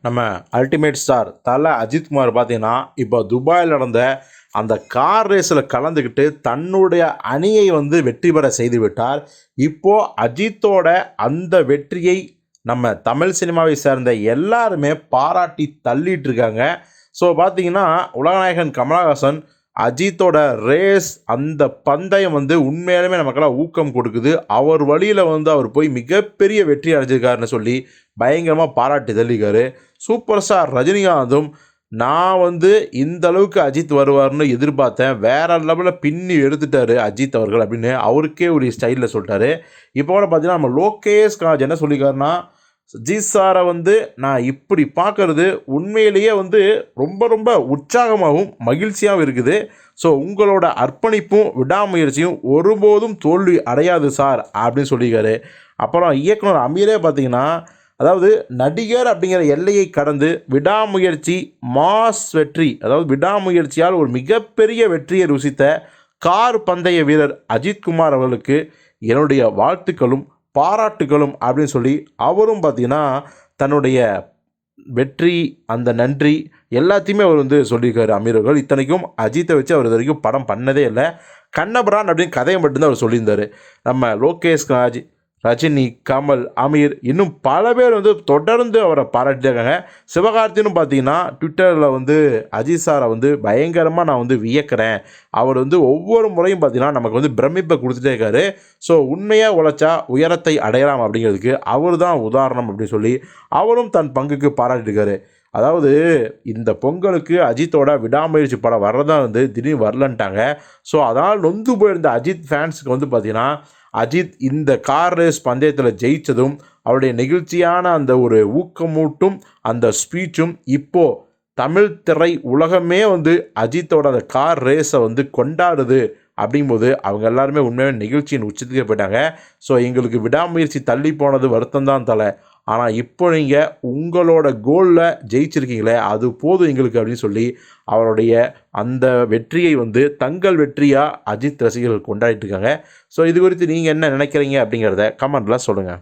நம்ம ultimate star தல அஜித்குமார் பார்த்தீங்கன்னா இப்போ துபாயில் நடந்த அந்த கார் ரேஸில் கலந்துக்கிட்டு தன்னுடைய அணியை வந்து வெற்றி பெற செய்து விட்டார். இப்போது அஜித்தோட அந்த வெற்றியை நம்ம தமிழ் சினிமாவை சேர்ந்த எல்லாருமே பாராட்டி தள்ளிட்டு இருக்காங்க. ஸோ பார்த்தீங்கன்னா உலகநாயகன் கமலஹாசன் அஜித்தோட ரேஸ் அந்த பந்தயம் வந்து உண்மையாலுமே நமக்கெல்லாம் ஊக்கம் கொடுக்குது. அவர் வழியில் வந்து அவர் போய் மிகப்பெரிய வெற்றி அடைஞ்சிருக்காருன்னு சொல்லி பயங்கரமாக பாராட்டி தள்ளிக்காரு. சூப்பர் ஸ்டார் ரஜினிகாந்தும் நான் வந்து இந்த அளவுக்கு அஜித் வருவார்னு எதிர்பார்த்தேன், வேற லெவலில் பின்னி எடுத்துட்டாரு அஜித் அவர்கள் அப்படின்னு அவருக்கே ஒரு ஸ்டைலில் சொல்லிட்டாரு. இப்போ கூட பார்த்தீங்கன்னா நம்ம லோகேஷ் காஜ் என்ன சொல்லியிருக்காருன்னா, அஜித் சாரை வந்து நான் இப்படி பார்க்கறது உண்மையிலேயே வந்து ரொம்ப ரொம்ப உற்சாகமாகவும் மகிழ்ச்சியாகவும் இருக்குது. ஸோ உங்களோட அர்ப்பணிப்பும் விடாமுயற்சியும் ஒருபோதும் தோல்வி அடையாது சார் அப்படின்னு சொல்லியிருக்காரு. அப்புறம் இயக்குனர் அமீரே பார்த்தீங்கன்னா, அதாவது நடிகர் அப்படிங்கிற எல்லையை கடந்து விடாமுயற்சி மாஸ் வெற்றி, அதாவது விடாமுயற்சியால் ஒரு மிகப்பெரிய வெற்றியை ருசித்த கார் பந்தய வீரர் அஜித்குமார் அவர்களுக்கு என்னுடைய வாழ்த்துக்களும் பாராட்டுகளும் அப்படின்னு சொல்லி அவரும் பார்த்தீங்கன்னா தன்னுடைய வெற்றி அந்த நன்றி எல்லாத்தையுமே அவர் வந்து சொல்லியிருக்காரு அமீர் அவர்கள். இத்தனைக்கும் அஜித்தை வச்சு அவர் இது வரைக்கும் படம் பண்ணதே இல்லை, கண்ணபிரான் அப்படின்னு கதையை மட்டும்தான் அவர் சொல்லியிருந்தார். நம்ம லோகேஷ் ராஜ், ரஜினி, கமல், அமீர் இன்னும் பல பேர் வந்து தொடர்ந்து அவரை பாராட்டியிருக்காங்க. சிவகார்த்தினும் பார்த்தீங்கன்னா ட்விட்டரில் வந்து அஜித் சாரை வந்து பயங்கரமாக நான் வந்து வியக்கிறேன், அவர் வந்து ஒவ்வொரு முறையும் பார்த்தீங்கன்னா நமக்கு வந்து பிரமிப்பை கொடுத்துட்டே இருக்காரு. ஸோ உண்மையாக உழைச்சா உயரத்தை அடையலாம் அப்படிங்கிறதுக்கு அவர் தான் உதாரணம் அப்படின்னு சொல்லி அவரும் தன் பங்குக்கு பாராட்டியிருக்காரு. அதாவது இந்த பொங்கலுக்கு அஜித்தோட விடாமுயற்சி படம் வர்றதான் வந்து திடீர்னு வரலன்ட்டாங்க. ஸோ அதனால் நொந்து போயிருந்த அஜித் ஃபேன்ஸுக்கு வந்து பார்த்திங்கன்னா அஜித் இந்த கார் ரேஸ் பந்தயத்தில் ஜெயித்ததும் அவருடைய நெகிழ்ச்சியான அந்த ஒரு ஊக்கமூட்டும் அந்த ஸ்பீச்சும் இப்போது தமிழ் திரை உலகமே வந்து அஜித்தோட அந்த கார் ரேஸை வந்து கொண்டாடுது. அப்படிங்கும்போது அவங்க எல்லாருமே உண்மையாக நிகழ்ச்சியின் உச்சத்துக்கே போயிட்டாங்க. ஸோ எங்களுக்கு விடாமுயற்சி தள்ளி போனது வருத்தம் தான் தலை, ஆனால் இப்போ நீங்கள் உங்களோட கோலில் ஜெயிச்சிருக்கீங்களே அது போதும் எங்களுக்கு அப்படின்னு சொல்லி அவருடைய அந்த வெற்றியை வந்து தங்கள் வெற்றியாக அஜித் ரசிகர்கள் கொண்டாடிட்டு இருக்காங்க. ஸோ இது குறித்து நீங்கள் என்ன நினைக்கிறீங்க அப்படிங்கிறத கமெண்ட்டில் சொல்லுங்கள்.